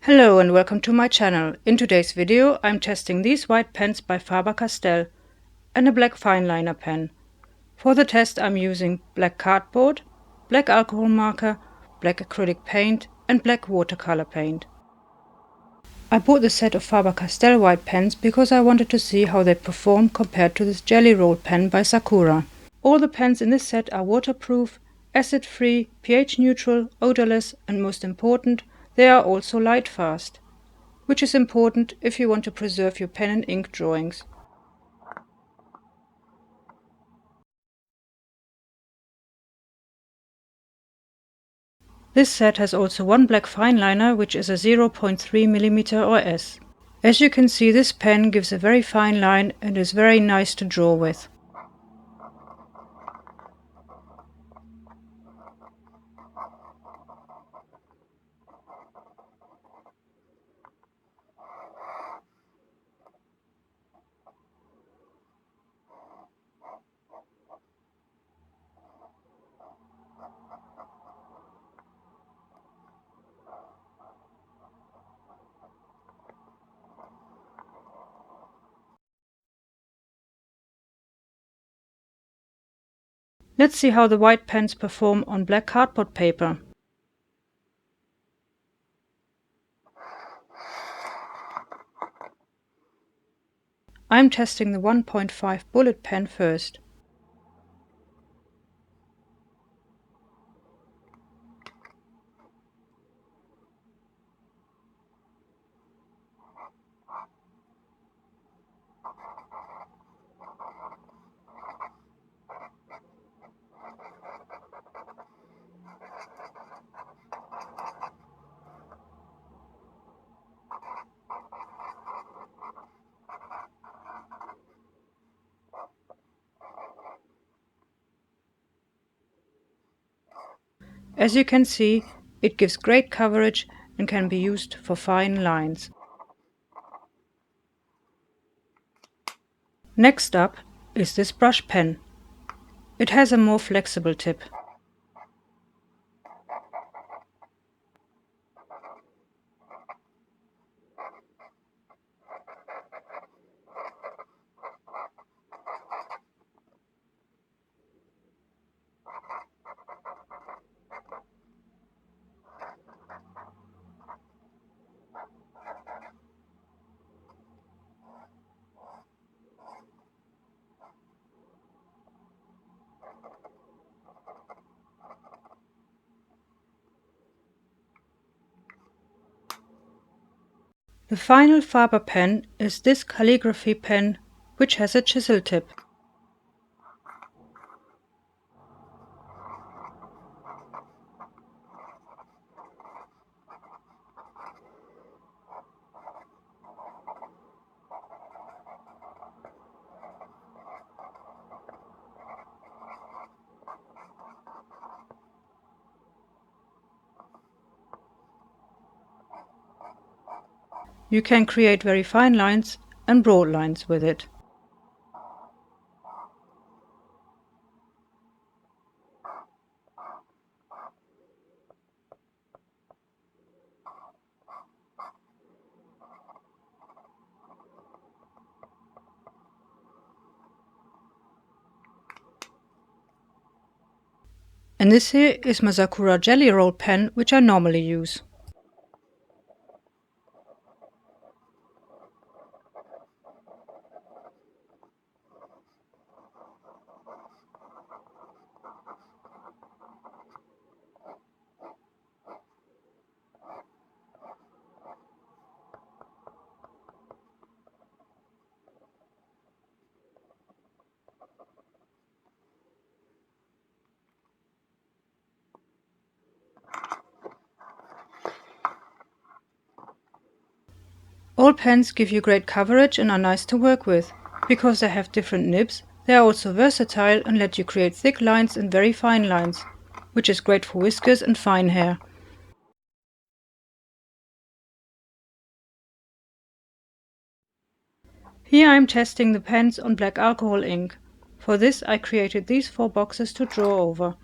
Hello and welcome to my channel. In today's video I'm testing these white pens by Faber Castell and a black fine liner pen. For the test I'm using black cardboard, black alcohol marker, black acrylic paint and black watercolor paint. I bought the set of Faber Castell white pens because I wanted to see how they perform compared to this Gelly Roll pen by Sakura. All the pens in this set are waterproof, acid-free, pH-neutral, odorless and most important, they are also light-fast, which is important if you want to preserve your pen and ink drawings. This set has also one black fine liner which is a 0.3 mm or S. As you can see, this pen gives a very fine line and is very nice to draw with. Let's see how the white pens perform on black cardboard paper. I'm testing the 1.5 bullet pen first. As you can see, it gives great coverage and can be used for fine lines. Next up is this brush pen. It has a more flexible tip. The final Faber pen is this calligraphy pen, which has a chisel tip. You can create very fine lines and broad lines with it. And this here is my Sakura Gelly Roll pen, which I normally use. All pens give you great coverage and are nice to work with. Because they have different nibs, they are also versatile and let you create thick lines and very fine lines, which is great for whiskers and fine hair. Here I am testing the pens on black alcohol ink. For this I created these 4 boxes to draw over.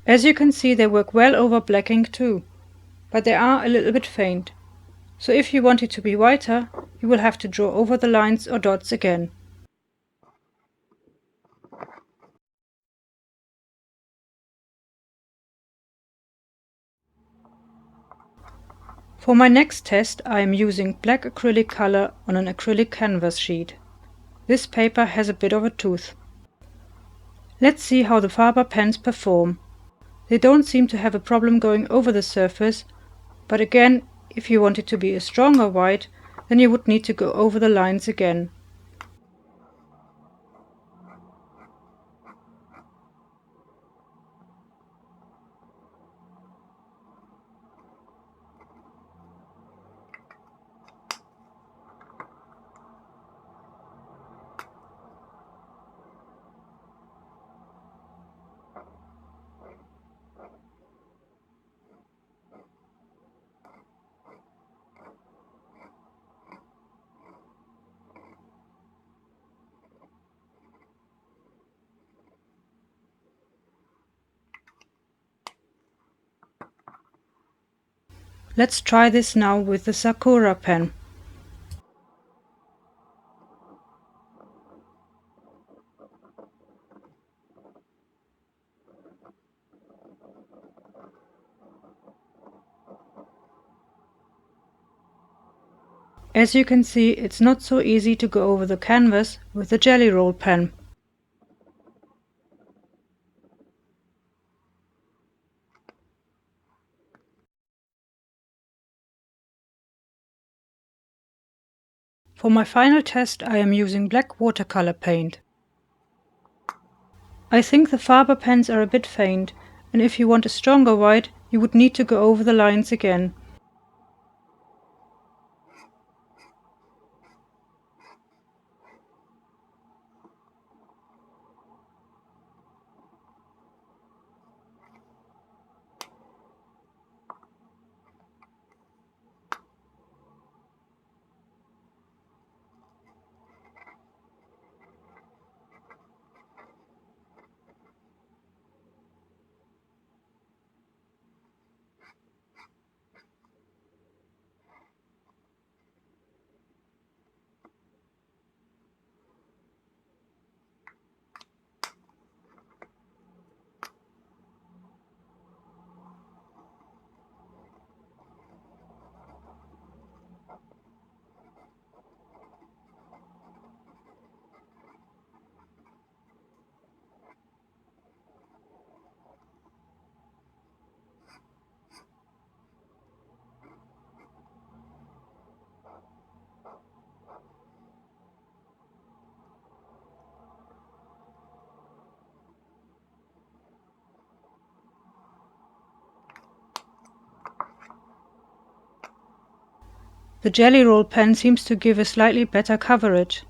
As you can see, they work well over black ink too, but they are a little bit faint. So if you want it to be whiter, you will have to draw over the lines or dots again. For my next test I am using black acrylic color on an acrylic canvas sheet. This paper has a bit of a tooth. Let's see how the Faber pens perform. They don't seem to have a problem going over the surface, but again, if you want it to be a stronger white, then you would need to go over the lines again. Let's try this now with the Sakura pen. As you can see, it's not so easy to go over the canvas with the Gelly Roll pen. For my final test I am using black watercolor paint. I think the Faber pens are a bit faint, and if you want a stronger white, you would need to go over the lines again. The Gelly Roll pen seems to give a slightly better coverage.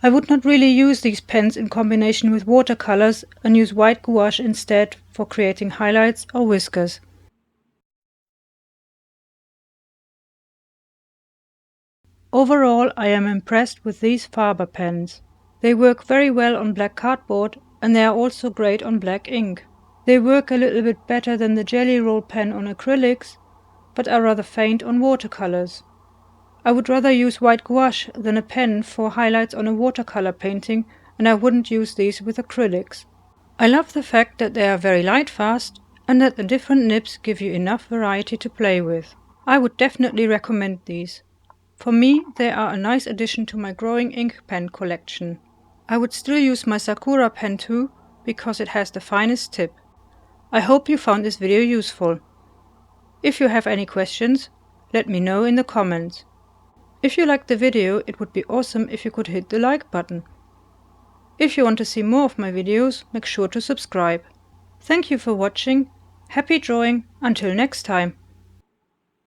I would not really use these pens in combination with watercolors and use white gouache instead for creating highlights or whiskers. Overall, I am impressed with these Faber pens. They work very well on black cardboard and they are also great on black ink. They work a little bit better than the Gelly Roll pen on acrylics, but are rather faint on watercolors. I would rather use white gouache than a pen for highlights on a watercolor painting, and I wouldn't use these with acrylics. I love the fact that they are very light fast and that the different nibs give you enough variety to play with. I would definitely recommend these. For me, they are a nice addition to my growing ink pen collection. I would still use my Sakura pen too, because it has the finest tip. I hope you found this video useful. If you have any questions, let me know in the comments. If you liked the video, it would be awesome if you could hit the like button. If you want to see more of my videos, make sure to subscribe. Thank you for watching. Happy drawing. Until next time.